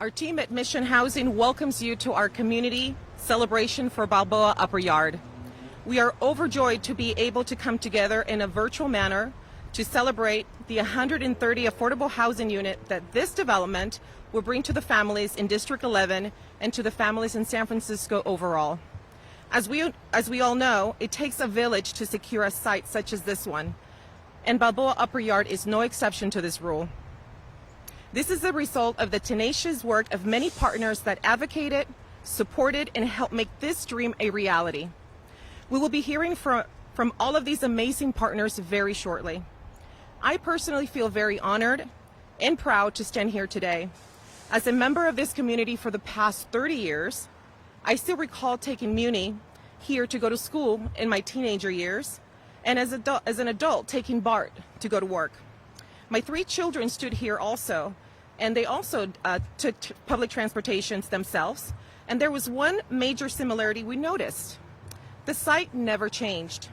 Our team at Mission Housing welcomes you to our community celebration for Balboa Upper Yard. We are overjoyed to be able to come together in a virtual manner to celebrate the 130 affordable housing unit that this development will bring to the families in District 11 and to the families in San Francisco overall. As we all know, it takes a village to secure a site such as this one, and Balboa Upper Yard is no exception to this rule. This is the result of the tenacious work of many partners that advocated, supported, and helped make this dream a reality. We will be hearing from all of these amazing partners very shortly. I personally feel very honored and proud to stand here today. As a member of this community for the past 30 years, I still recall taking Muni here to go to school in my teenager years, and as an adult taking BART to go to work. My 3 children stood here also, and they also took public transportations themselves, and there was one major similarity we noticed. The site never changed.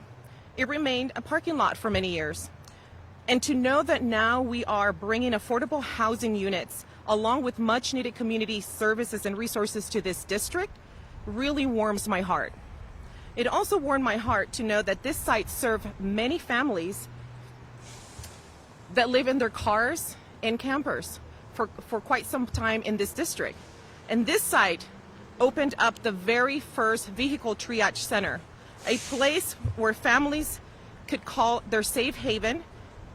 It remained a parking lot for many years. And to know that now we are bringing affordable housing units along with much needed community services and resources to this district really warms my heart. It also warmed my heart to know that this site served many families that live in their cars and campers for quite some time in this district. And this site opened up the very first vehicle triage center, a place where families could call their safe haven,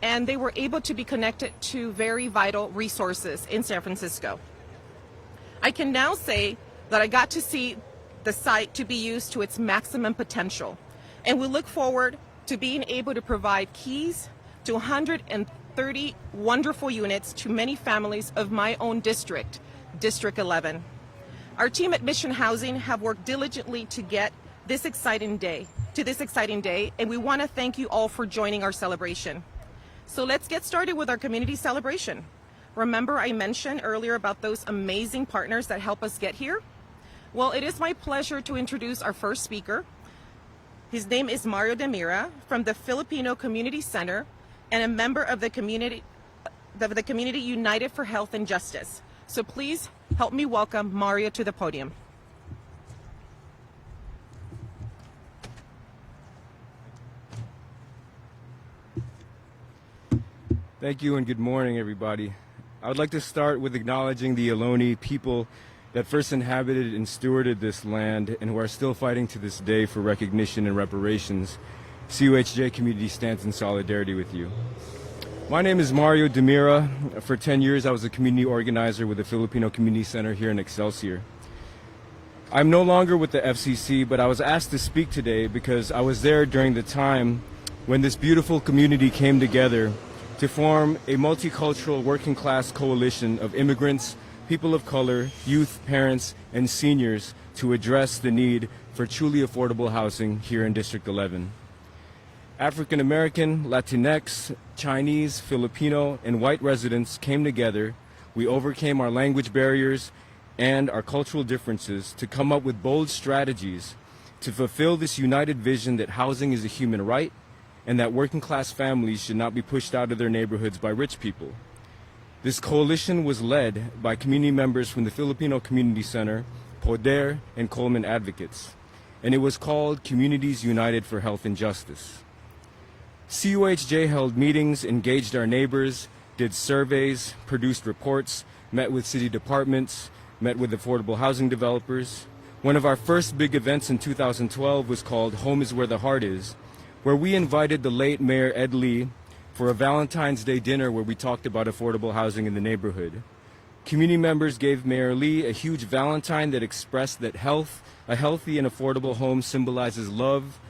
and they were able to be connected to very vital resources in San Francisco. I can now say that I got to see the site to be used to its maximum potential, and we look forward to being able to provide keys to 130 wonderful units to many families of my own district, District 11. Our team at Mission Housing have worked diligently to get this exciting day, and we want to thank you all for joining our celebration. So let's get started with our community celebration. Remember I mentioned earlier about those amazing partners that help us get here? Well, it is my pleasure to introduce our first speaker. His name is Mario De Mira from the Filipino Community Center and a member of the Community United for Health and Justice. So please help me welcome Mario to the podium. Thank you and good morning, everybody. I would like to start with acknowledging the Ohlone people that first inhabited and stewarded this land and who are still fighting to this day for recognition and reparations. CUHJ community stands in solidarity with you. My name is Mario De Mira. For 10 years, I was a community organizer with the Filipino Community Center here in Excelsior. I'm no longer with the FCC, but I was asked to speak today because I was there during the time when this beautiful community came together to form a multicultural working class coalition of immigrants, people of color, youth, parents, and seniors to address the need for truly affordable housing here in District 11. African American, Latinx, Chinese, Filipino, and white residents came together. We overcame our language barriers and our cultural differences to come up with bold strategies to fulfill this united vision that housing is a human right and that working class families should not be pushed out of their neighborhoods by rich people. This coalition was led by community members from the Filipino Community Center, Poder, and Coleman Advocates, and it was called Communities United for Health and Justice. CUHJ held meetings, engaged our neighbors, did surveys, produced reports, met with city departments, met with affordable housing developers. One of our first big events in 2012 was called Home is Where the Heart Is, where we invited the late Mayor Ed Lee for a Valentine's Day dinner where we talked about affordable housing in the neighborhood. Community members gave Mayor Lee a huge Valentine that expressed that a healthy and affordable home symbolizes love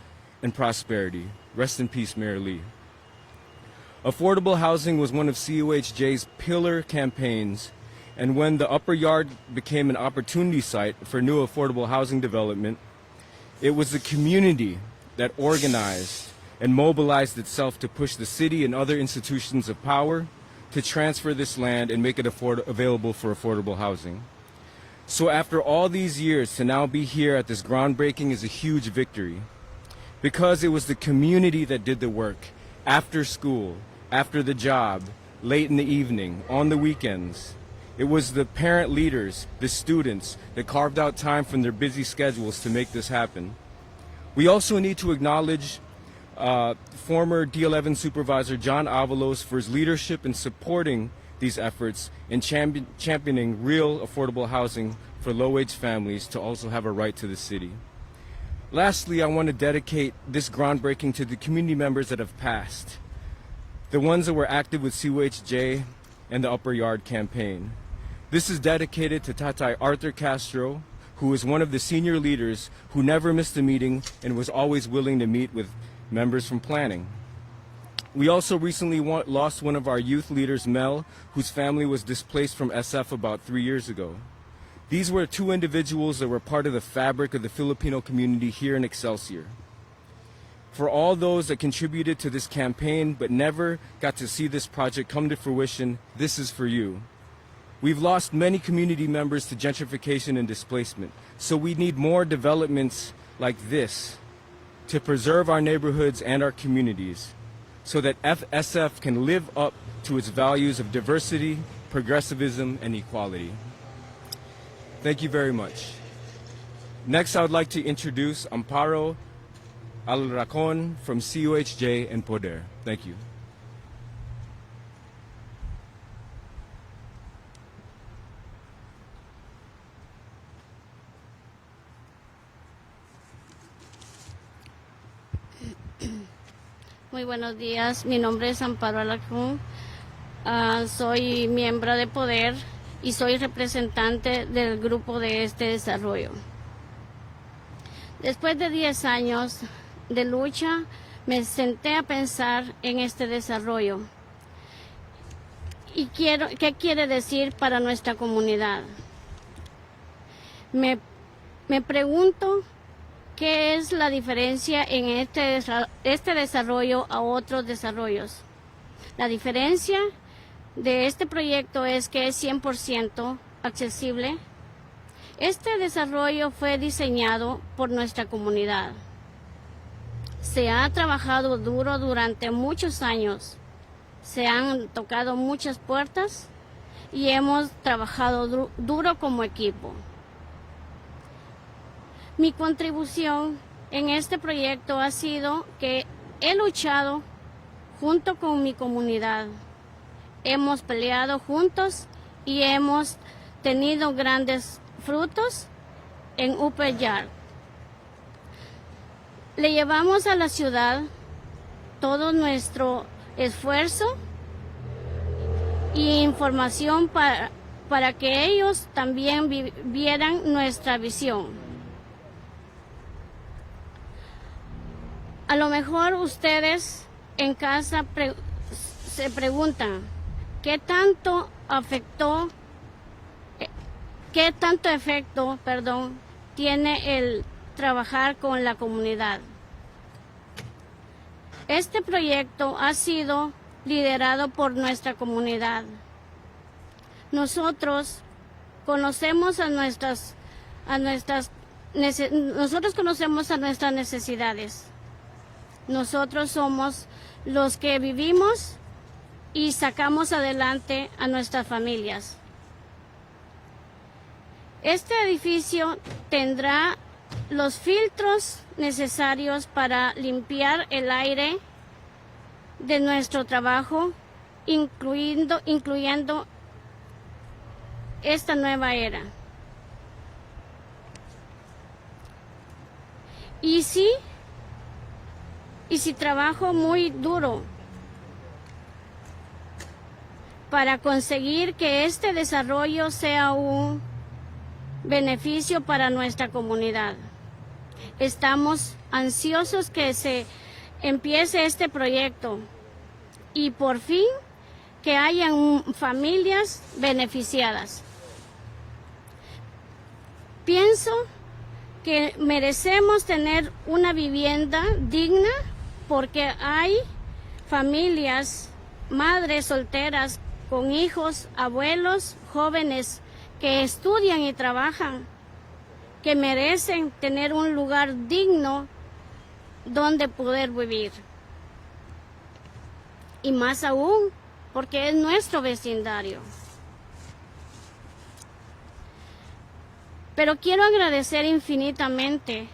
and prosperity. Rest in peace, Mayor Lee. Affordable housing was one of CUHJ's pillar campaigns, and when the Upper Yard became an opportunity site for new affordable housing development, it was the community that organized and mobilized itself to push the city and other institutions of power to transfer this land and make it available for affordable housing. So after all these years, to now be here at this groundbreaking is a huge victory, because it was the community that did the work after school, after the job, late in the evening, on the weekends. It was the parent leaders, the students, that carved out time from their busy schedules to make this happen. We also need to acknowledge former D11 Supervisor John Avalos for his leadership in supporting these efforts and championing real affordable housing for low-wage families to also have a right to the city. Lastly, I want to dedicate this groundbreaking to the community members that have passed, the ones that were active with COHJ and the Upper Yard campaign. This is dedicated to Tatay Arthur Castro, who is one of the senior leaders who never missed a meeting and was always willing to meet with members from planning. We also recently lost one of our youth leaders, Mel, whose family was displaced from SF about 3 years ago. These were two individuals that were part of the fabric of the Filipino community here in Excelsior. For all those that contributed to this campaign but never got to see this project come to fruition, this is for you. We've lost many community members to gentrification and displacement, so we need more developments like this to preserve our neighborhoods and our communities so that SF can live up to its values of diversity, progressivism, and equality. Thank you very much. Next, I would like to introduce Amparo Alracon from COHJ and Poder. Thank you. Muy buenos días, mi nombre es Amparo Alacrún, soy miembro de Poder y soy representante del grupo de este desarrollo. Después de 10 años de lucha, me senté a pensar en este desarrollo y ¿qué quiere decir para nuestra comunidad? Me pregunto ¿qué es la diferencia en este desarrollo a otros desarrollos? La diferencia de este proyecto es que es 100% accesible. Este desarrollo fue diseñado por nuestra comunidad. Se ha trabajado duro durante muchos años. Se han tocado muchas puertas y hemos trabajado duro como equipo. Mi contribución en este proyecto ha sido que he luchado junto con mi comunidad. Hemos peleado juntos y hemos tenido grandes frutos en Upper Yard. Le llevamos a la ciudad todo nuestro esfuerzo y información para que ellos también vieran nuestra visión. A lo mejor ustedes en casa se preguntan qué tanto efecto tiene el trabajar con la comunidad. Este proyecto ha sido liderado por nuestra comunidad. Nosotros conocemos nuestras necesidades. Nosotros somos los que vivimos y sacamos adelante a nuestras familias. Este edificio tendrá los filtros necesarios para limpiar el aire de nuestro trabajo, incluyendo esta nueva era. Y si trabajo muy duro para conseguir que este desarrollo sea un beneficio para nuestra comunidad. Estamos ansiosos que se empiece este proyecto y por fin que hayan familias beneficiadas. Pienso que merecemos tener una vivienda digna porque hay familias, madres solteras con hijos, abuelos, jóvenes que estudian y trabajan, que merecen tener un lugar digno donde poder vivir. Y más aún, porque es nuestro vecindario. Pero quiero agradecer infinitamente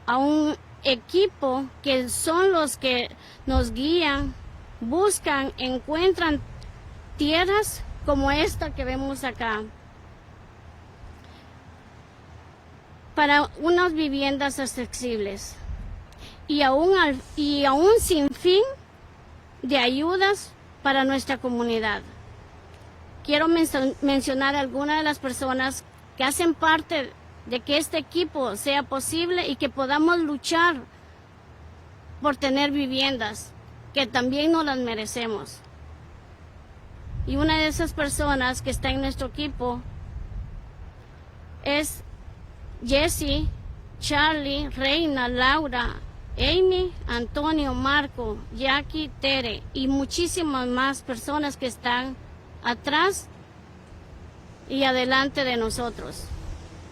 a un equipo que son los que nos guían, buscan, encuentran tierras como esta que vemos acá para unas viviendas accesibles y aún sin fin de ayudas para nuestra comunidad. Quiero mencionar algunas de las personas que hacen parte de que este equipo sea posible y que podamos luchar por tener viviendas que también nos las merecemos. Y una de esas personas que está en nuestro equipo es Jessie, Charlie, Reina, Laura, Amy, Antonio, Marco, Jackie, Tere y muchísimas más personas que están atrás y adelante de nosotros.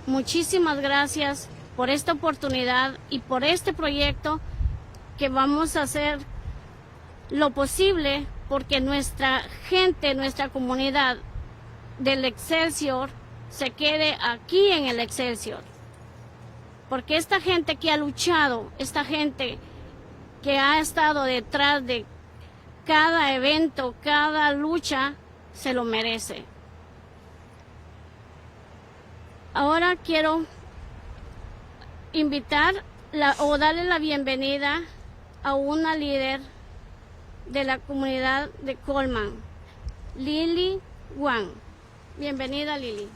Muchísimas gracias por esta oportunidad y por este proyecto que vamos a hacer lo posible porque nuestra gente, nuestra comunidad del Excelsior se quede aquí en el Excelsior. Porque esta gente que ha luchado, esta gente que ha estado detrás de cada evento, cada lucha, se lo merece. Ahora quiero invitar o darle la bienvenida a una líder de la comunidad de Coleman, Lily Wang. Bienvenida, Lily.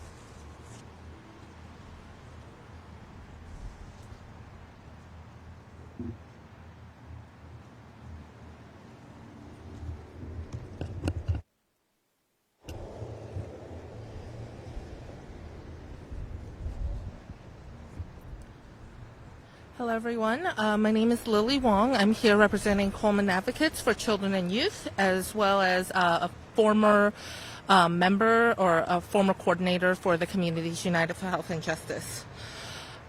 Hello, everyone. My name is Lily Wong. I'm here representing Coleman Advocates for Children and Youth, as well as a former member or a former coordinator for the Communities United for Health and Justice.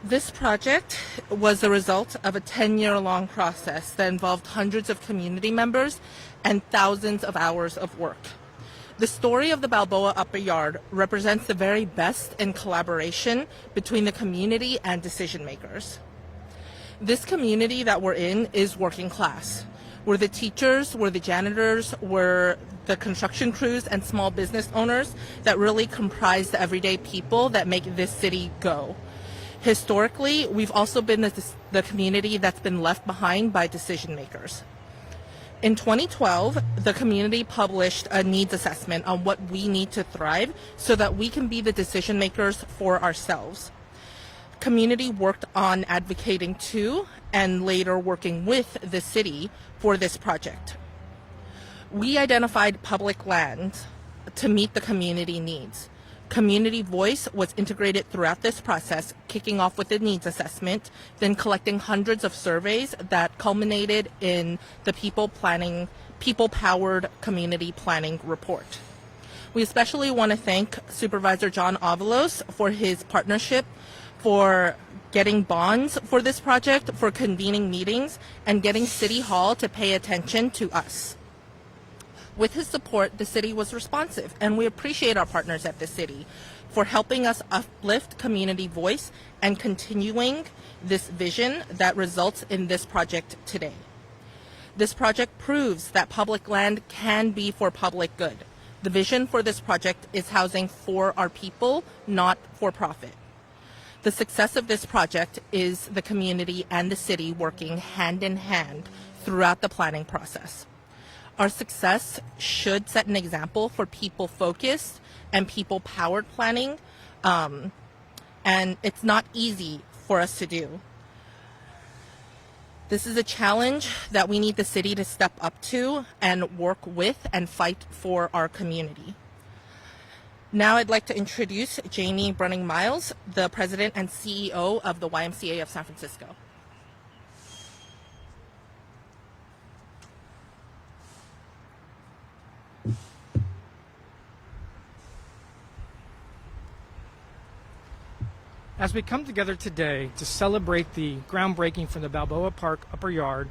This project was the result of a 10-year-long process that involved hundreds of community members and thousands of hours of work. The story of the Balboa Upper Yard represents the very best in collaboration between the community and decision makers. This community that we're in is working class. We're the teachers, we're the janitors, we're the construction crews and small business owners that really comprise the everyday people that make this city go. Historically, we've also been the community that's been left behind by decision makers. In 2012, the community published a needs assessment on what we need to thrive so that we can be the decision makers for ourselves. Community worked on advocating to and later working with the city for this project. We identified public land to meet the community needs. Community voice was integrated throughout this process, kicking off with the needs assessment, then collecting hundreds of surveys that culminated in the people-powered community planning report. We especially want to thank Supervisor John Avalos for his partnership, for getting bonds for this project, for convening meetings, and getting City Hall to pay attention to us. With his support, the city was responsive, and we appreciate our partners at the city for helping us uplift community voice and continuing this vision that results in this project today. This project proves that public land can be for public good. The vision for this project is housing for our people, not for profit. The success of this project is the community and the city working hand in hand throughout the planning process. Our success should set an example for people-focused and people-powered planning, and it's not easy for us to do. This is a challenge that we need the city to step up to and work with and fight for our community. Now I'd like to introduce Jamie Brunning-Miles, the President and CEO of the YMCA of San Francisco. As we come together today to celebrate the groundbreaking from the Balboa Park Upper Yard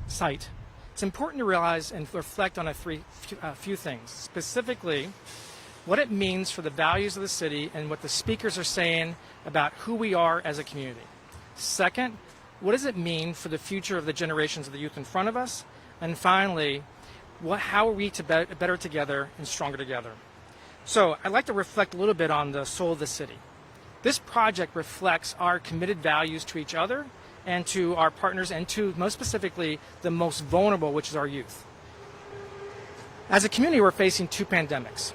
site, it's important to realize and reflect on a few things. Specifically, what it means for the values of the city and what the speakers are saying about who we are as a community. Second, what does it mean for the future of the generations of the youth in front of us? And finally, how are we to better together and stronger together? So I'd like to reflect a little bit on the soul of the city. This project reflects our committed values to each other and to our partners and to, most specifically, the most vulnerable, which is our youth. As a community, we're facing two pandemics.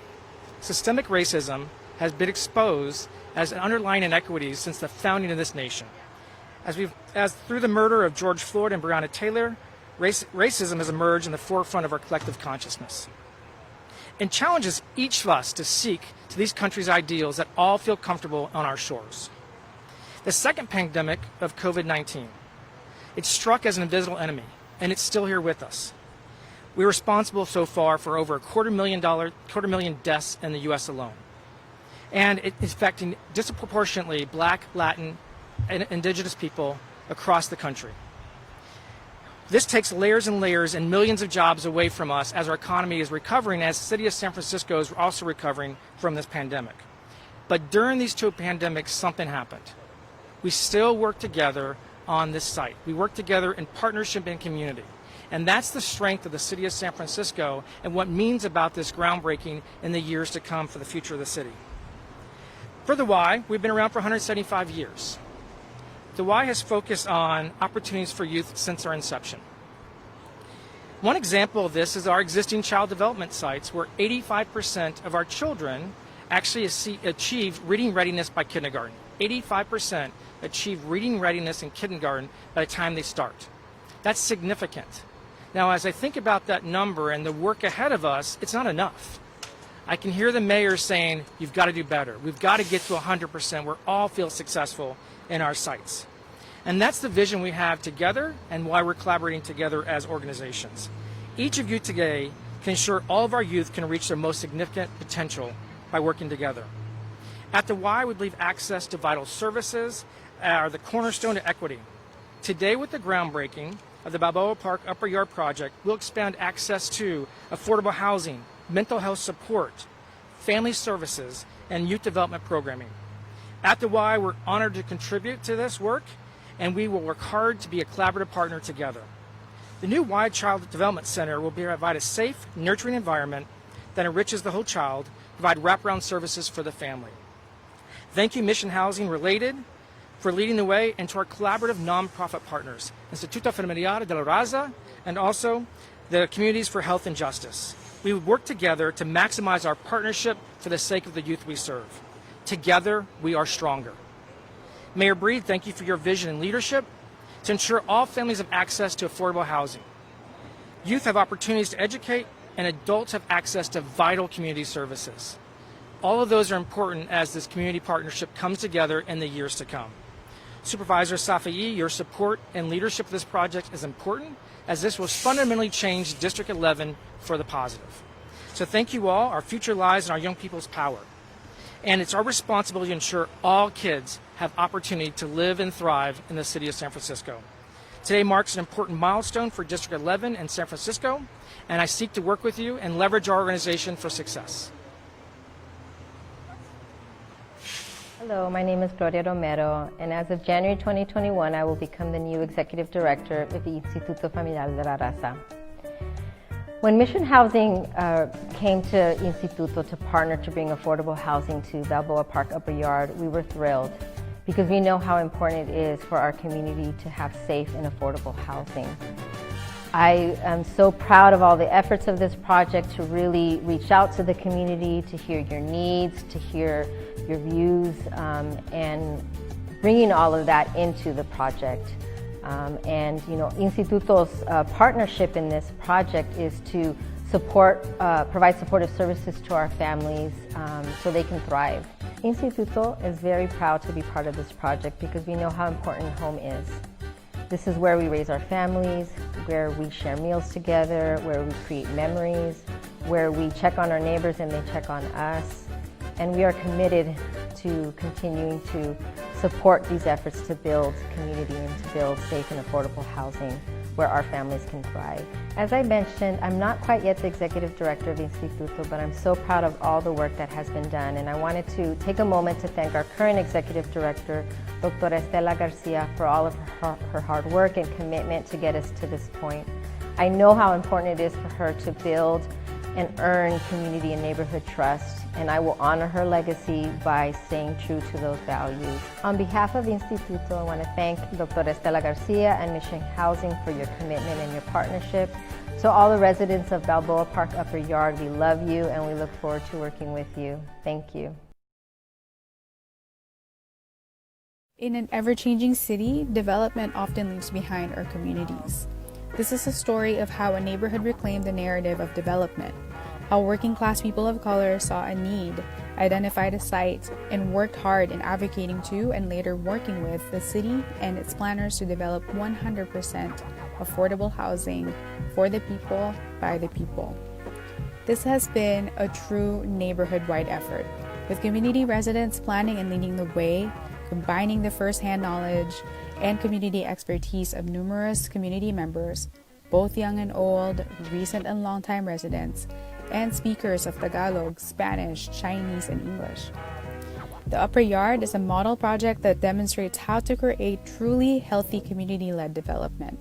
Systemic racism has been exposed as an underlying inequities since the founding of this nation. As through the murder of George Floyd and Breonna Taylor, racism has emerged in the forefront of our collective consciousness. It challenges each of us to seek to these countries' ideals that all feel comfortable on our shores. The second pandemic of COVID-19, it struck as an invisible enemy, and it's still here with us. We're responsible so far for over $250,000 deaths in the U.S. alone. And it's affecting disproportionately Black, Latin, and Indigenous people across the country. This takes layers and layers and millions of jobs away from us as our economy is recovering, as the city of San Francisco is also recovering from this pandemic. But during these two pandemics, something happened. We still work together on this site. We work together in partnership and community. And that's the strength of the city of San Francisco and what it means about this groundbreaking in the years to come for the future of the city. For the Y, we've been around for 175 years. The Y has focused on opportunities for youth since our inception. One example of this is our existing child development sites, where 85% of our children actually achieve reading readiness by kindergarten. 85% achieve reading readiness in kindergarten by the time they start. That's significant. Now, as I think about that number and the work ahead of us, it's not enough. I can hear the mayor saying, you've got to do better. We've got to get to 100% where all feel successful in our sites. And that's the vision we have together and why we're collaborating together as organizations. Each of you today can ensure all of our youth can reach their most significant potential by working together. At the Y, we believe access to vital services are the cornerstone to equity. Today, with the groundbreaking of the Balboa Park Upper Yard project, we'll expand access to affordable housing, mental health support, family services, and youth development programming. At the Y, we're honored to contribute to this work, and we will work hard to be a collaborative partner together. The new Y Child Development Center will provide a safe, nurturing environment that enriches the whole child, provide wraparound services for the family. Thank you, Mission Housing Related, for leading the way, and to our collaborative nonprofit partners, Instituto Familiar de la Raza, and also the Communities for Health and Justice. We work together to maximize our partnership for the sake of the youth we serve. Together, we are stronger. Mayor Breed, thank you for your vision and leadership to ensure all families have access to affordable housing. Youth have opportunities to educate, and adults have access to vital community services. All of those are important as this community partnership comes together in the years to come. Supervisor Safai, your support and leadership of this project is important, as this will fundamentally change District 11 for the positive. So thank you all. Our future lies in our young people's power. And it's our responsibility to ensure all kids have opportunity to live and thrive in the city of San Francisco. Today marks an important milestone for District 11 and San Francisco, and I seek to work with you and leverage our organization for success. Hello, my name is Gloria Romero, and as of January 2021, I will become the new Executive Director of the Instituto Familiar de la Raza. When Mission Housing came to Instituto to partner to bring affordable housing to Balboa Park Upper Yard, we were thrilled because we know how important it is for our community to have safe and affordable housing. I am so proud of all the efforts of this project to really reach out to the community, to hear your needs, to hear your views, and bringing all of that into the project. And you know, Instituto's partnership in this project is to provide supportive services to our families so they can thrive. Instituto is very proud to be part of this project because we know how important home is. This is where we raise our families, where we share meals together, where we create memories, where we check on our neighbors and they check on us. And we are committed to continuing to support these efforts to build community and to build safe and affordable housing where our families can thrive. As I mentioned, I'm not quite yet the executive director of Instituto, but I'm so proud of all the work that has been done, and I wanted to take a moment to thank our current executive director, Dr. Estela Garcia, for all of her hard work and commitment to get us to this point. I know how important it is for her to build and earn community and neighborhood trust, and I will honor her legacy by staying true to those values. On behalf of Instituto, I want to thank Dr. Estela Garcia and Mission Housing for your commitment and your partnership. To all the residents of Balboa Park Upper Yard, we love you and we look forward to working with you. Thank you. In an ever-changing city, development often leaves behind our communities. This is a story of how a neighborhood reclaimed the narrative of development, how working-class people of color saw a need, identified a site, and worked hard in advocating to and later working with the city and its planners to develop 100% affordable housing for the people, by the people. This has been a true neighborhood-wide effort, with community residents planning and leading the way, combining the first-hand knowledge and community expertise of numerous community members, both young and old, recent and longtime residents, and speakers of Tagalog, Spanish, Chinese, and English. The Upper Yard is a model project that demonstrates how to create truly healthy community-led development.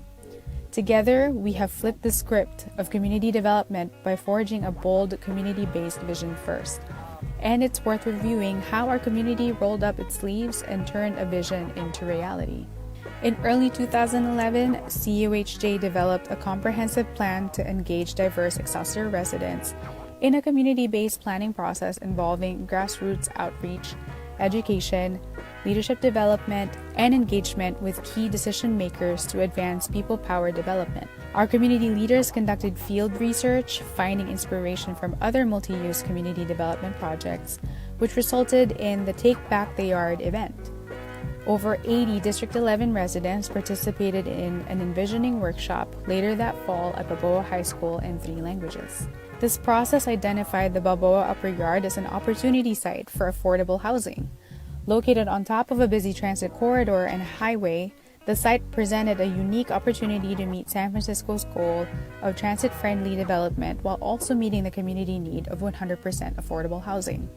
Together, we have flipped the script of community development by forging a bold community-based vision first. And it's worth reviewing how our community rolled up its sleeves and turned a vision into reality. In early 2011, CUHJ developed a comprehensive plan to engage diverse Excelsior residents in a community-based planning process involving grassroots outreach, education, leadership development, and engagement with key decision makers to advance people-powered development. Our community leaders conducted field research, finding inspiration from other multi-use community development projects, which resulted in the Take Back the Yard event. Over 80 District 11 residents participated in an envisioning workshop later that fall at Balboa High School in 3 languages. This process identified the Balboa Upper Yard as an opportunity site for affordable housing. Located on top of a busy transit corridor and highway, the site presented a unique opportunity to meet San Francisco's goal of transit-friendly development while also meeting the community need of 100% affordable housing.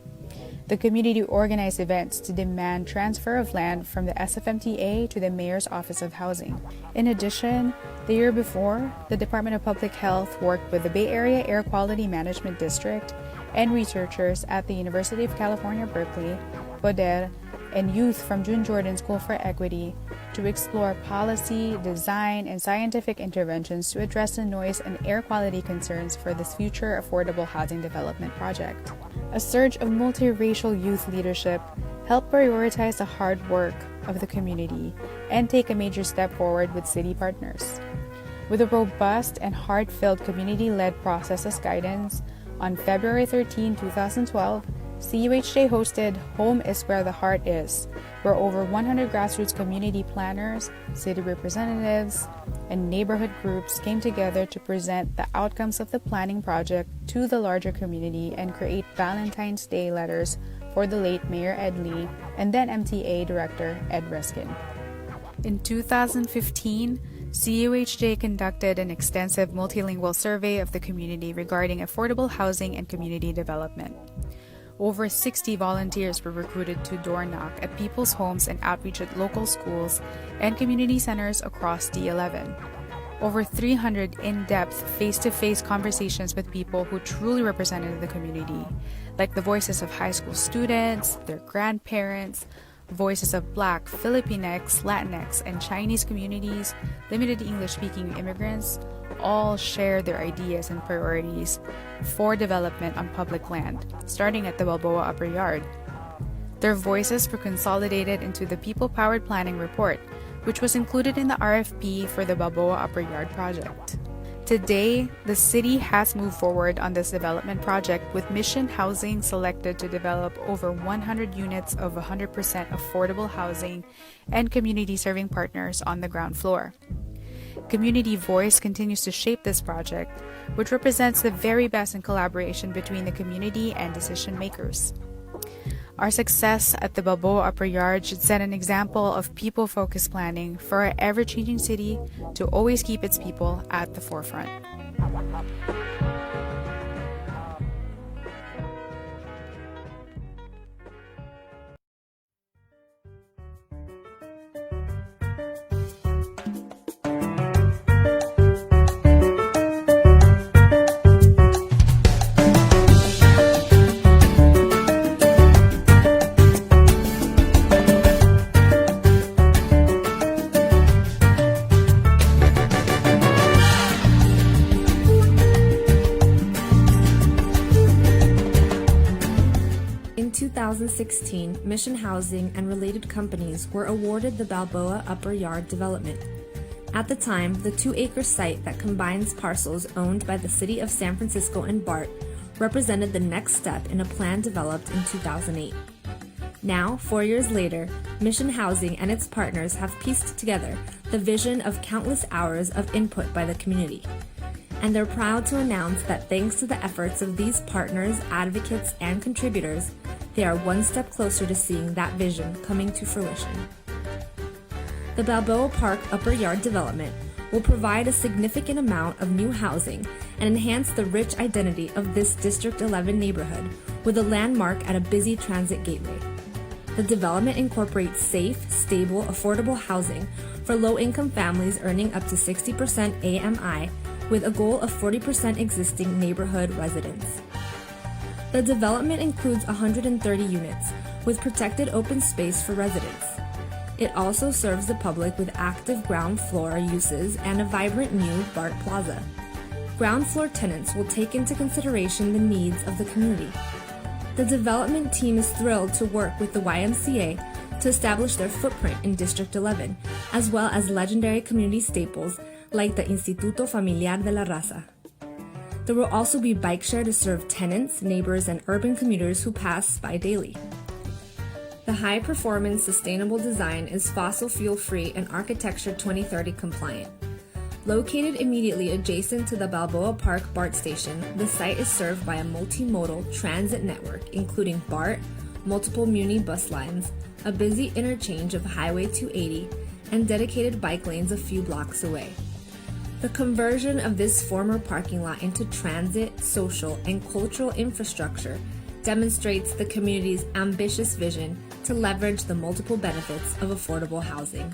The community organized events to demand transfer of land from the SFMTA to the Mayor's Office of Housing. In addition, the year before, the Department of Public Health worked with the Bay Area Air Quality Management District and researchers at the University of California, Berkeley, Poder, and youth from June Jordan School for Equity to explore policy, design, and scientific interventions to address the noise and air quality concerns for this future affordable housing development project. A surge of multiracial youth leadership helped prioritize the hard work of the community and take a major step forward with city partners. With a robust and heart-filled community-led process as guidance, on February 13, 2012, CUHJ hosted Home is Where the Heart Is, where over 100 grassroots community planners, city representatives, and neighborhood groups came together to present the outcomes of the planning project to the larger community and create Valentine's Day letters for the late Mayor Ed Lee and then MTA Director Ed Reskin. In 2015, CUHJ conducted an extensive multilingual survey of the community regarding affordable housing and community development. Over 60 volunteers were recruited to door knock at people's homes and outreach at local schools and community centers across D11. Over 300 in-depth, face-to-face conversations with people who truly represented the community, like the voices of high school students, their grandparents, voices of Black, Filipinx, Latinx, and Chinese communities, limited English-speaking immigrants, all share their ideas and priorities for development on public land, starting at the Balboa Upper Yard. Their voices were consolidated into the People-Powered Planning Report, which was included in the RFP for the Balboa Upper Yard project. Today, the city has moved forward on this development project with Mission Housing selected to develop over 100 units of 100% affordable housing and community-serving partners on the ground floor. Community voice continues to shape this project, which represents the very best in collaboration between the community and decision makers. Our success at the Balboa Upper Yard should set an example of people-focused planning for our ever-changing city to always keep its people at the forefront. In 2016, Mission Housing and related companies were awarded the Balboa Upper Yard development. At the time, the 2-acre site that combines parcels owned by the City of San Francisco and BART represented the next step in a plan developed in 2008. Now, 4 years later, Mission Housing and its partners have pieced together the vision of countless hours of input by the community. And they're proud to announce that thanks to the efforts of these partners, advocates, and contributors, they are one step closer to seeing that vision coming to fruition. The Balboa Park Upper Yard development will provide a significant amount of new housing and enhance the rich identity of this District 11 neighborhood with a landmark at a busy transit gateway. The development incorporates safe, stable, affordable housing for low-income families earning up to 60% AMI with a goal of 40% existing neighborhood residents. The development includes 130 units with protected open space for residents. It also serves the public with active ground floor uses and a vibrant new BART Plaza. Ground floor tenants will take into consideration the needs of the community. The development team is thrilled to work with the YMCA to establish their footprint in District 11, as well as legendary community staples like the Instituto Familiar de la Raza. There will also be bike share to serve tenants, neighbors, and urban commuters who pass by daily. The high-performance, sustainable design is fossil fuel-free and Architecture 2030 compliant. Located immediately adjacent to the Balboa Park BART station, the site is served by a multimodal transit network including BART, multiple Muni bus lines, a busy interchange of Highway 280, and dedicated bike lanes a few blocks away. The conversion of this former parking lot into transit, social, and cultural infrastructure demonstrates the community's ambitious vision to leverage the multiple benefits of affordable housing.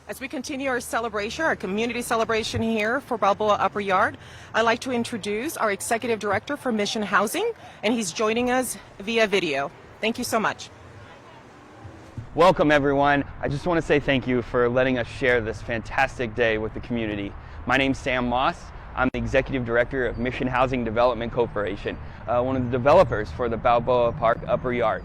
As we continue our celebration, our community celebration here for Balboa Upper Yard, I'd like to introduce our Executive Director for Mission Housing, and he's joining us via video. Thank you so much. Welcome everyone. I just want to say thank you for letting us share this fantastic day with the community. My name's Sam Moss. I'm the Executive Director of Mission Housing Development Corporation, one of the developers for the Balboa Park Upper Yard.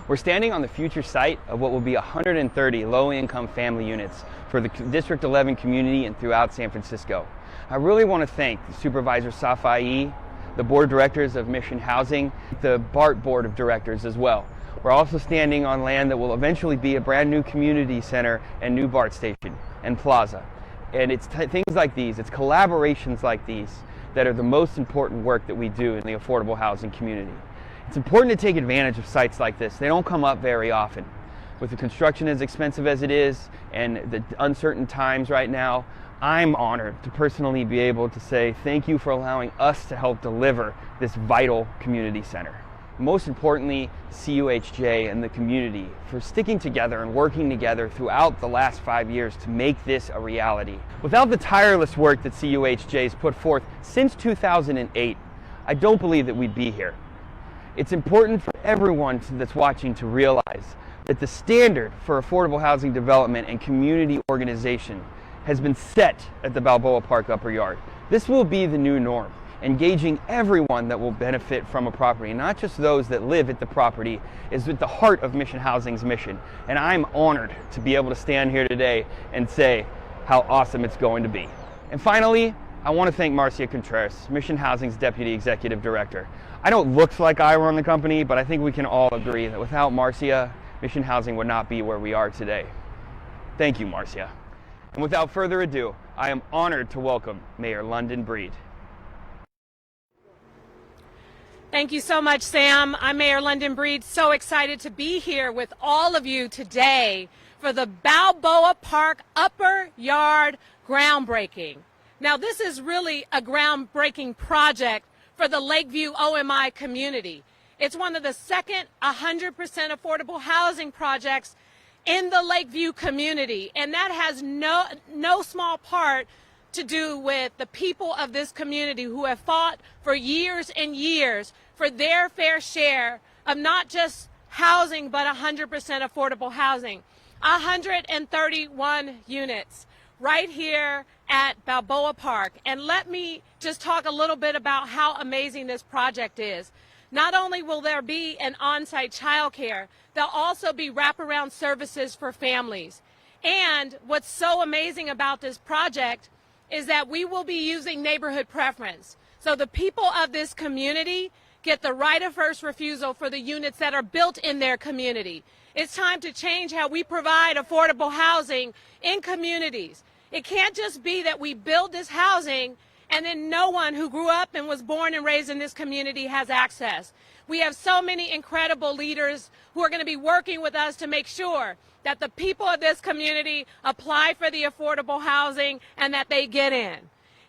We're standing on the future site of what will be 130 low-income family units for the District 11 community and throughout San Francisco. I really want to thank the Supervisor Safai, the Board of Directors of Mission Housing, the BART Board of Directors as well. We're also standing on land that will eventually be a brand new community center and new BART station and plaza. And it's things like these, it's collaborations like these that are the most important work that we do in the affordable housing community. It's important to take advantage of sites like this. They don't come up very often. With the construction as expensive as it is and the uncertain times right now, I'm honored to personally be able to say thank you for allowing us to help deliver this vital community center. Most importantly, CUHJ and the community for sticking together and working together throughout the last 5 years to make this a reality. Without the tireless work that CUHJ has put forth since 2008, I don't believe that we'd be here. It's important for everyone that's watching to realize that the standard for affordable housing development and community organization has been set at the Balboa Park Upper Yard. This will be the new norm, engaging everyone that will benefit from a property, not just those that live at the property, is at the heart of Mission Housing's mission. And I'm honored to be able to stand here today and say how awesome it's going to be. And finally, I want to thank Marcia Contreras, Mission Housing's Deputy Executive Director. I know it looks like I run the company, but I think we can all agree that without Marcia, Mission Housing would not be where we are today. Thank you, Marcia. And without further ado, I am honored to welcome Mayor London Breed. Thank you so much, Sam. I'm Mayor London Breed, so excited to be here with all of you today for the Balboa Park Upper Yard groundbreaking. Now, this is really a groundbreaking project for the Lakeview OMI community. It's one of the second 100% affordable housing projects in the Lakeview community, and that has no small part to do with the people of this community who have fought for years and years for their fair share of not just housing, but 100% affordable housing. 131 units right here at Balboa Park. And let me just talk a little bit about how amazing this project is. Not only will there be an on-site childcare, there'll also be wraparound services for families. And what's so amazing about this project is that we will be using neighborhood preference. So the people of this community get the right of first refusal for the units that are built in their community. It's time to change how we provide affordable housing in communities. It can't just be that we build this housing and then no one who grew up and was born and raised in this community has access. We have so many incredible leaders who are going to be working with us to make sure that the people of this community apply for the affordable housing and that they get in.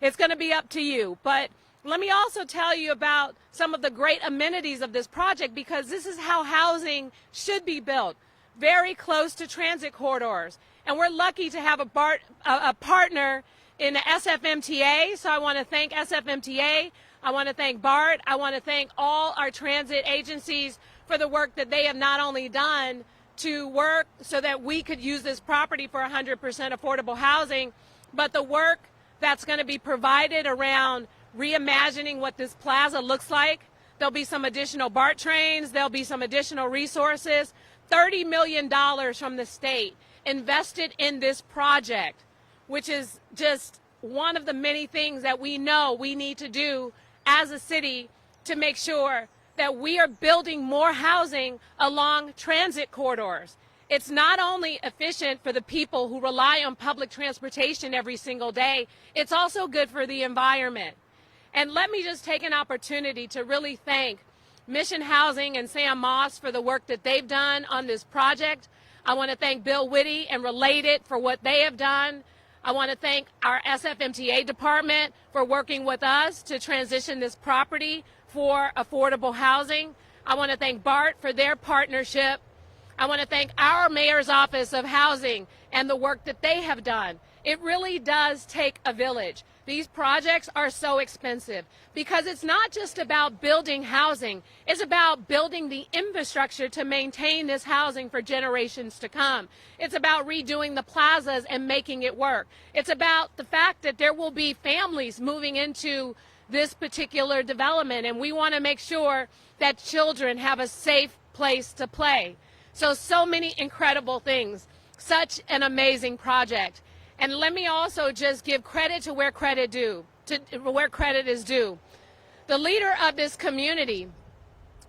It's going to be up to you. But let me also tell you about some of the great amenities of this project, because this is how housing should be built, very close to transit corridors. And we're lucky to have a partner in the SFMTA, so I want to thank SFMTA, I want to thank BART, I want to thank all our transit agencies for the work that they have not only done to work so that we could use this property for 100% affordable housing, but the work that's going to be provided around reimagining what this plaza looks like. There'll be some additional BART trains, there'll be some additional resources, $30 million from the state invested in this project, which is just one of the many things that we know we need to do as a city to make sure that we are building more housing along transit corridors. It's not only efficient for the people who rely on public transportation every single day, it's also good for the environment. And let me just take an opportunity to really thank Mission Housing and Sam Moss for the work that they've done on this project. I want to thank Bill Whitty and Related for what they have done. I want to thank our SFMTA department for working with us to transition this property for affordable housing. I want to thank BART for their partnership. I want to thank our Mayor's Office of Housing and the work that they have done. It really does take a village. These projects are so expensive because it's not just about building housing, it's about building the infrastructure to maintain this housing for generations to come. It's about redoing the plazas and making it work. It's about the fact that there will be families moving into this particular development, and we want to make sure that children have a safe place to play. So many incredible things, such an amazing project. And let me also just give credit to where credit is due. The leader of this community,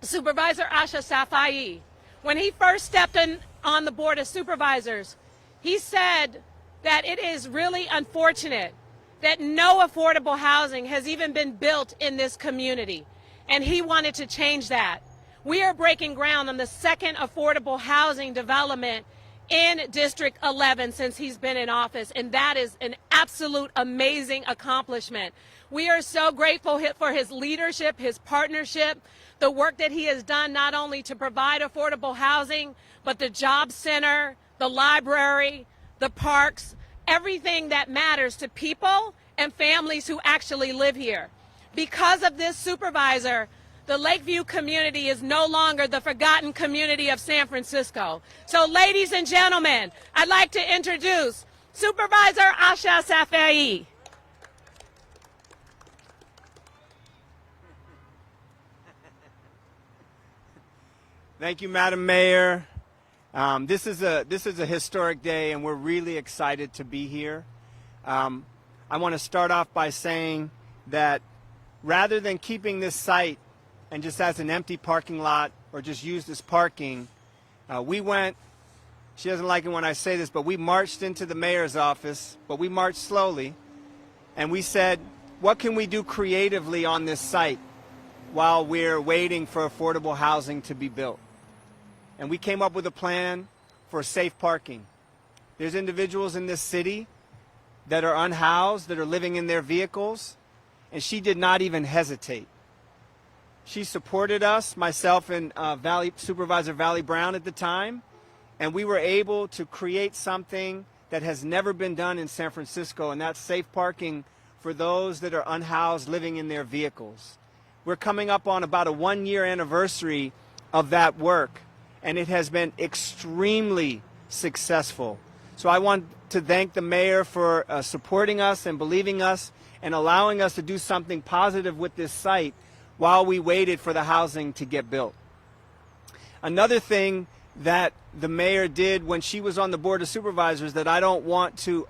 Supervisor Ahsha Safai, when he first stepped in on the Board of Supervisors, he said that it is really unfortunate that no affordable housing has even been built in this community. And he wanted to change that. We are breaking ground on the second affordable housing development in District 11 since he's been in office, and that is an absolute amazing accomplishment. We are so grateful for his leadership, his partnership, the work that he has done not only to provide affordable housing, but the job center, the library, the parks, everything that matters to people and families who actually live here. Because of this supervisor, the Lakeview community is no longer the forgotten community of San Francisco. So ladies and gentlemen, I'd like to introduce Supervisor Ahsha Safai. Thank you, Madam Mayor. This is a historic day, and we're really excited to be here. I want to start off by saying that rather than keeping this site and just as an empty parking lot or just used as parking, we went, she doesn't like it when I say this, but we marched into the mayor's office, but we marched slowly, and we said, what can we do creatively on this site while we're waiting for affordable housing to be built? And we came up with a plan for safe parking. There's individuals in this city that are unhoused, that are living in their vehicles, and she did not even hesitate. She supported us, myself and Supervisor Valley Brown at the time, and we were able to create something that has never been done in San Francisco, and that's safe parking for those that are unhoused living in their vehicles. We're coming up on about a 1-year anniversary of that work, and it has been extremely successful. So I want to thank the mayor for supporting us and believing us and allowing us to do something positive with this site while we waited for the housing to get built. Another thing that the mayor did when she was on the Board of Supervisors that I want to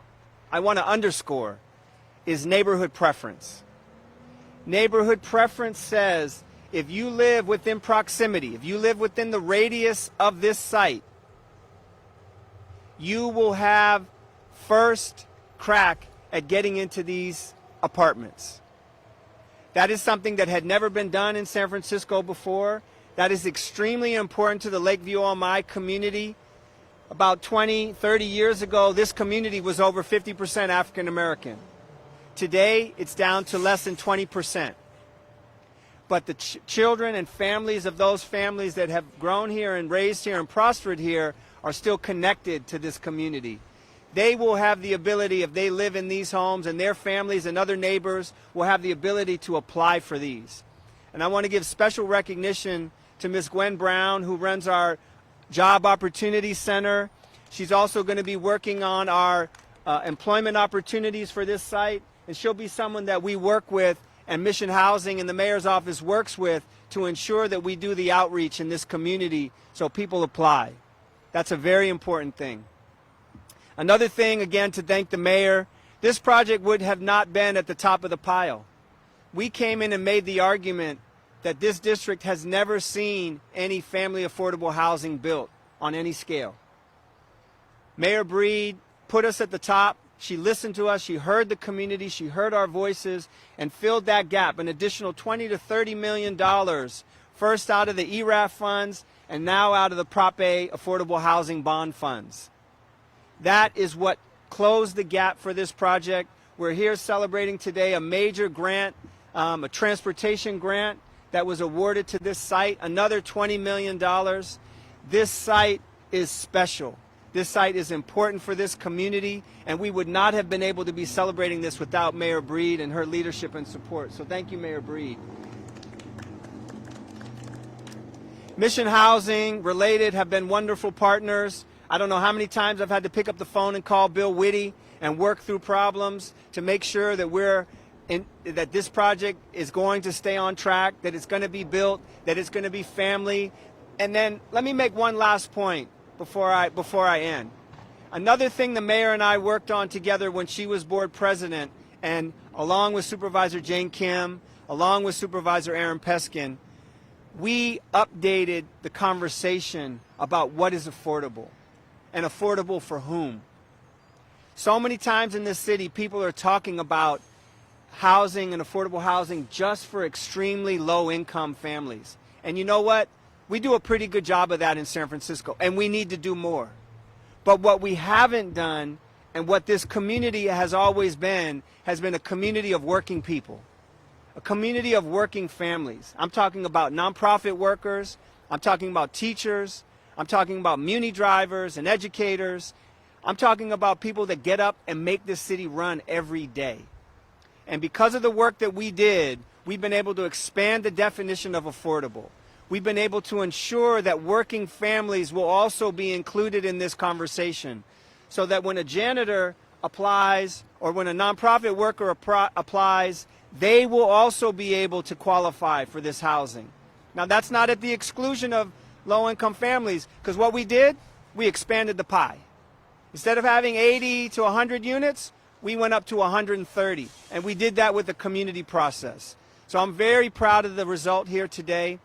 underscore is neighborhood preference. Neighborhood preference says if you live within proximity, if you live within the radius of this site, you will have first crack at getting into these apartments. That is something that had never been done in San Francisco before. That is extremely important to the Lakeview OMI community. About 20, 30 years ago, this community was over 50% African American. Today, it's down to less than 20%. But the children and families of those families that have grown here and raised here and prospered here are still connected to this community. They will have the ability, if they live in these homes, and their families and other neighbors will have the ability to apply for these. And I want to give special recognition to Ms. Gwen Brown, who runs our Job Opportunity Center. She's also going to be working on our employment opportunities for this site, and she'll be someone that we work with and Mission Housing and the mayor's office works with to ensure that we do the outreach in this community so people apply. That's a very important thing. Another thing, again, to thank the mayor, this project would have not been at the top of the pile. We came in and made the argument that this district has never seen any family affordable housing built on any scale. Mayor Breed put us at the top. She listened to us, she heard the community, she heard our voices, and filled that gap, an additional $20 to $30 million, first out of the ERAF funds and now out of the Prop A Affordable Housing Bond funds. That is what closed the gap for this project. We're here celebrating today a major grant, a transportation grant that was awarded to this site, another $20 million. This site is special. This site is important for this community, and we would not have been able to be celebrating this without Mayor Breed and her leadership and support. So thank you, Mayor Breed. Mission Housing, Related have been wonderful partners. I don't know how many times I've had to pick up the phone and call Bill Whitty and work through problems to make sure that that this project is going to stay on track, that it's going to be built, that it's going to be family. And then let me make one last point before I end. Another thing the mayor and I worked on together when she was board president, and along with Supervisor Jane Kim, along with Supervisor Aaron Peskin, we updated the conversation about what is affordable and affordable for whom. So many times in this city, people are talking about housing and affordable housing just for extremely low-income families. And you know what? We do a pretty good job of that in San Francisco, and we need to do more. But what we haven't done, and what this community has always been, has been a community of working people, a community of working families. I'm talking about nonprofit workers, I'm talking about teachers, I'm talking about muni drivers and educators. I'm talking about people that get up and make this city run every day. And because of the work that we did, we've been able to expand the definition of affordable. We've been able to ensure that working families will also be included in this conversation, so that when a janitor applies or when a nonprofit worker applies, they will also be able to qualify for this housing. Now, that's not at the exclusion of low-income families, because what we did, we expanded the pie. Instead of having 80 to 100 units, we went up to 130, and we did that with the community process. So I'm very proud of the result here today.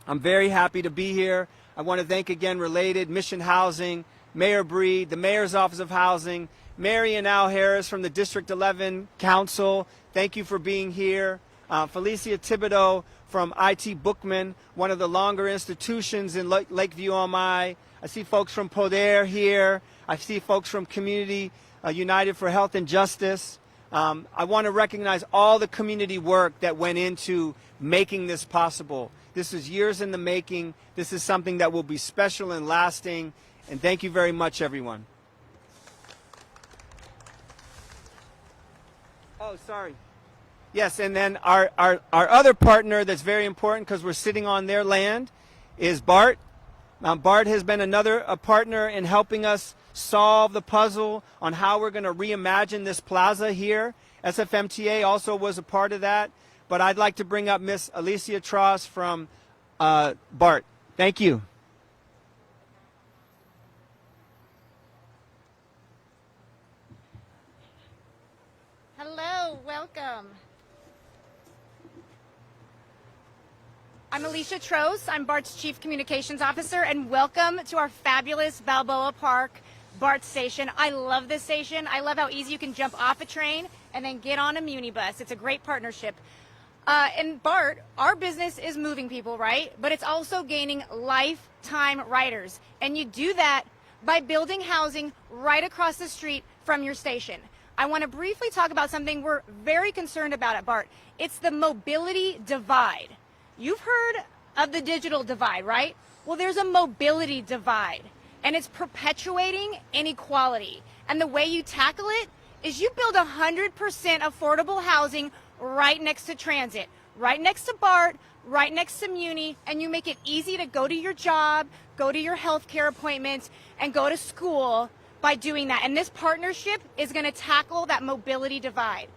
I'm very happy to be here. I want to thank again Related, Mission Housing, Mayor Breed, the Mayor's Office of Housing, Mary and Al Harris from the District 11 Council. Thank you for being here. Felicia Thibodeau from IT Bookman, one of the longer institutions in Lakeview OMI. I see folks from Poder here. I see folks from Community United for Health and Justice. I want to recognize all the community work that went into making this possible. This is years in the making. This is something that will be special and lasting. And thank you very much, everyone. Oh, sorry. Yes, and then our other partner that's very important, because we're sitting on their land, is BART. BART has been another partner in helping us solve the puzzle on how we're going to reimagine this plaza here. SFMTA also was a part of that. But I'd like to bring up Miss Alicia Tross from BART. Thank you. Hello, welcome. I'm Alicia Trost. I'm BART's Chief Communications Officer, and welcome to our fabulous Balboa Park BART station. I love this station. I love how easy you can jump off a train and then get on a muni bus. It's a great partnership. And BART, our business is moving people, right? But it's also gaining lifetime riders. And you do that by building housing right across the street from your station. I want to briefly talk about something we're very concerned about at BART. It's the mobility divide. You've heard of the digital divide, right? Well, there's a mobility divide, and it's perpetuating inequality. And the way you tackle it is you build 100% affordable housing right next to transit, right next to BART, right next to Muni, and you make it easy to go to your job, go to your healthcare appointments, and go to school by doing that. And this partnership is going to tackle that mobility divide.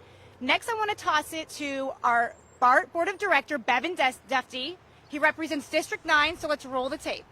Next, I want to toss it to our BART Board of Director, Bevan Dufty. He represents District 9, so let's roll the tape.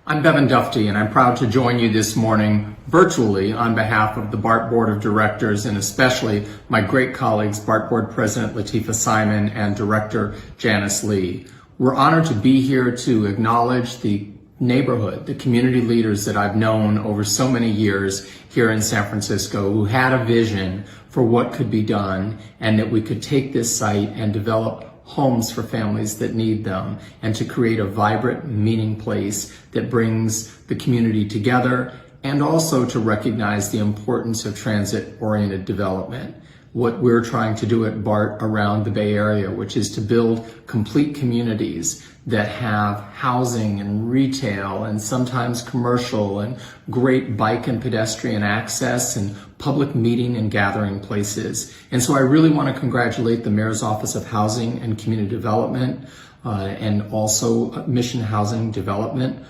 I'm Bevan Dufty, and I'm proud to join you this morning virtually on behalf of the BART Board of Directors, and especially my great colleagues, BART Board President Latifah Simon and Director Janice Lee. We're honored to be here to acknowledge the neighborhood, the community leaders that I've known over so many years here in San Francisco, who had a vision for what could be done, and that we could take this site and develop homes for families that need them, and to create a vibrant, meaning place that brings the community together, and also to recognize the importance of transit-oriented development. what we're trying to do at BART around the Bay Area, which is to build complete communities that have housing and retail and sometimes commercial and great bike and pedestrian access and public meeting and gathering places. And so I really want to congratulate the Mayor's Office of Housing and Community Development and also Mission Housing Development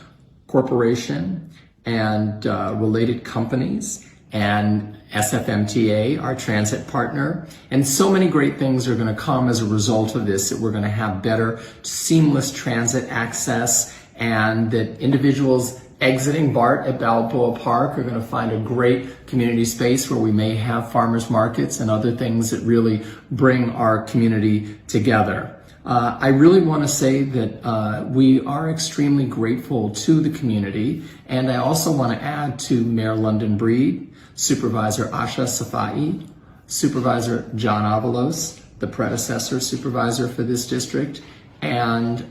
Corporation and related companies and SFMTA, our transit partner. And so many great things are going to come as a result of this, that we're going to have better seamless transit access, and that individuals exiting BART at Balboa Park are going to find a great community space where we may have farmers markets and other things that really bring our community together. I really want to say that we are extremely grateful to the community, and I also want to add to Mayor London Breed, Supervisor Ahsha Safai, Supervisor John Avalos, the predecessor supervisor for this district, and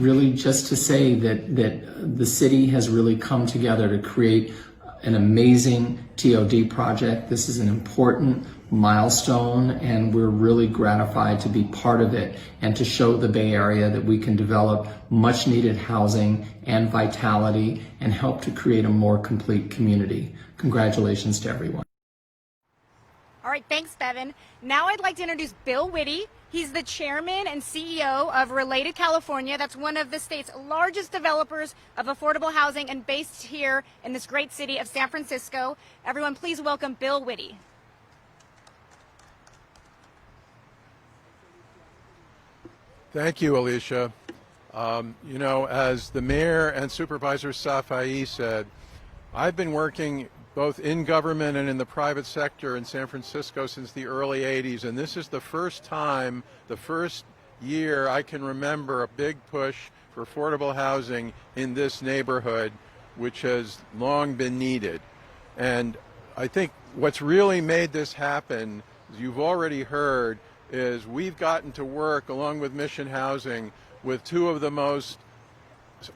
really just to say that the city has really come together to create an amazing TOD project. This is an important milestone, and we're really gratified to be part of it and to show the Bay Area that we can develop much needed housing and vitality and help to create a more complete community. Congratulations to everyone. All right, thanks, Bevan. Now I'd like to introduce Bill Whitty. He's the chairman and CEO of Related California. That's one of the state's largest developers of affordable housing and based here in this great city of San Francisco. Everyone, please welcome Bill Whitty. Thank you, Alicia. You know, as the mayor and Supervisor Safai said, I've been working both in government and in the private sector in San Francisco since the early 80s, and this is the first time, the first year I can remember a big push for affordable housing in this neighborhood, which has long been needed. And I think what's really made this happen, as you've already heard, is we've gotten to work along with Mission Housing with two of the most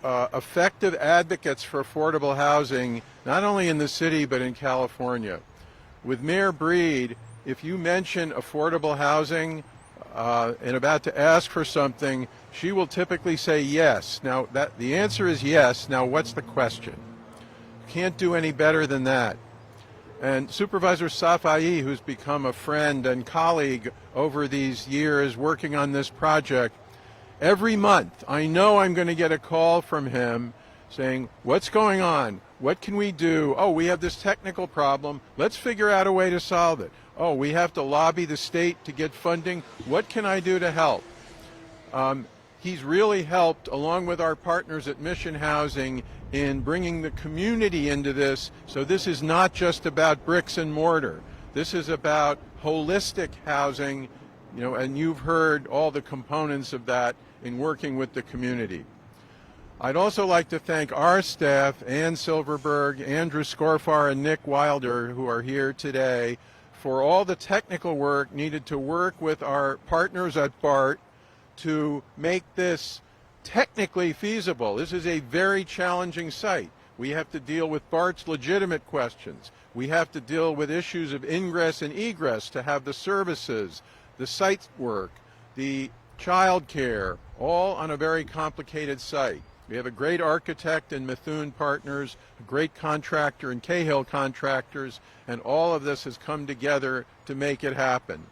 effective advocates for affordable housing, not only in the city but in California. With Mayor Breed, if you mention affordable housing and about to ask for something, she will typically say yes. Now, the answer is yes. Now, what's the question? Can't do any better than that. And Supervisor Safai, who's become a friend and colleague over these years working on this project, every month I know I'm going to get a call from him saying, what's going on? What can we do? Oh, we have this technical problem. Let's figure out a way to solve it. Oh, we have to lobby the state to get funding. What can I do to help? He's really helped, along with our partners at Mission Housing, in bringing the community into this. So this is not just about bricks and mortar. This is about holistic housing, you know, and you've heard all the components of that in working with the community. I'd also like to thank our staff, Ann Silverberg, Andrew Scorfar, and Nick Wilder, who are here today, for all the technical work needed to work with our partners at BART to make this technically feasible. This is a very challenging site. We have to deal with BART's legitimate questions. We have to deal with issues of ingress and egress to have the services, the site work, the child care, all on a very complicated site. We have a great architect in Methuen Partners, a great contractor in Cahill Contractors, and all of this has come together to make it happen.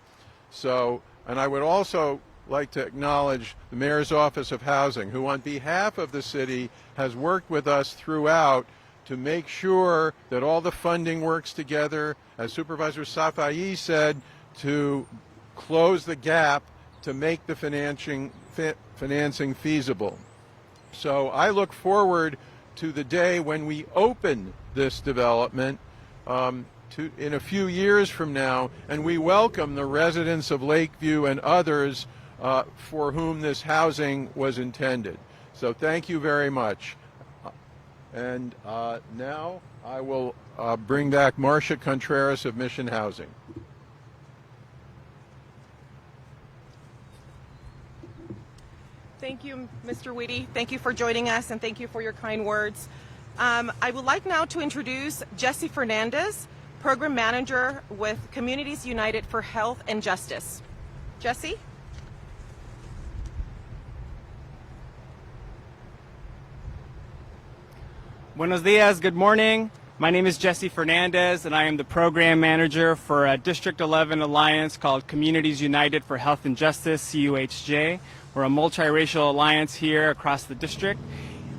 So, and I would also like to acknowledge the Mayor's Office of Housing, who on behalf of the city has worked with us throughout to make sure that all the funding works together, as Supervisor Safai said, to close the gap to make the financing feasible. So I look forward to the day when we open this development in a few years from now, and we welcome the residents of Lakeview and others for whom this housing was intended. So thank you very much. And now I will bring back Marcia Contreras of Mission Housing. Thank you, Mr. Whitty. Thank you for joining us, and thank you for your kind words. I would like now to introduce Jesse Fernandez, Program Manager with Communities United for Health and Justice. Jesse? Buenos dias, good morning. My name is Jesse Fernandez, and I am the Program Manager for a District 11 alliance called Communities United for Health and Justice, CUHJ. We're a multiracial alliance here across the district.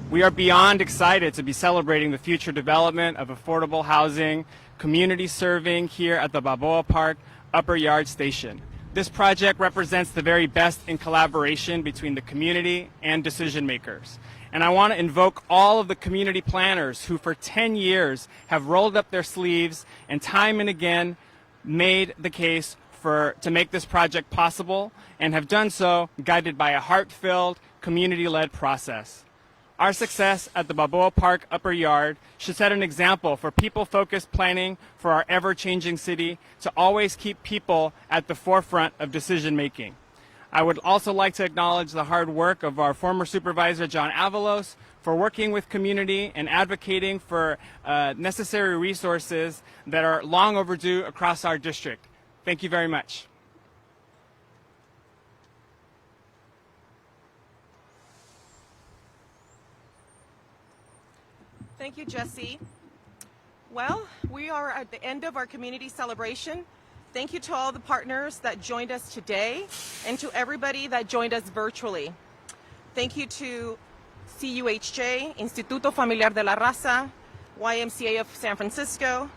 We are beyond excited to be celebrating the future development of affordable housing, community serving here at the Balboa Park Upper Yard Station. This project represents the very best in collaboration between the community and decision makers. And I want to invoke all of the community planners who for 10 years have rolled up their sleeves and time and again made the case to make this project possible, and have done so guided by a heart-filled, community-led process. Our success at the Balboa Park Upper Yard should set an example for people-focused planning for our ever-changing city to always keep people at the forefront of decision-making. I would also like to acknowledge the hard work of our former supervisor, John Avalos, for working with community and advocating for necessary resources that are long overdue across our district. Thank you very much. Thank you, Jesse. Well, we are at the end of our community celebration. Thank you to all the partners that joined us today and to everybody that joined us virtually. Thank you to CUHJ, Instituto Familiar de la Raza, YMCA of San Francisco,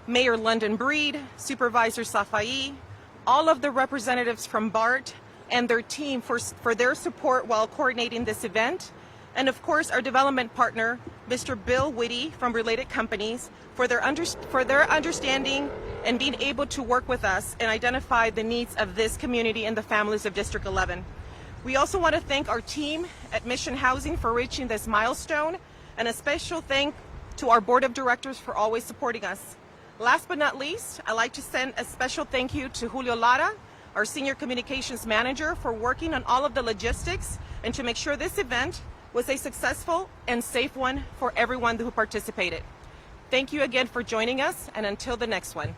Mayor London Breed, Supervisor Safai, all of the representatives from BART and their team for their support while coordinating this event. And of course, our development partner, Mr. Bill Whitty from Related Companies, for their understanding and being able to work with us and identify the needs of this community and the families of District 11. We also want to thank our team at Mission Housing for reaching this milestone, and a special thank to our Board of Directors for always supporting us. Last but not least, I'd like to send a special thank you to Julio Lara, our Senior Communications Manager, for working on all of the logistics and to make sure this event was a successful and safe one for everyone who participated. Thank you again for joining us, and until the next one.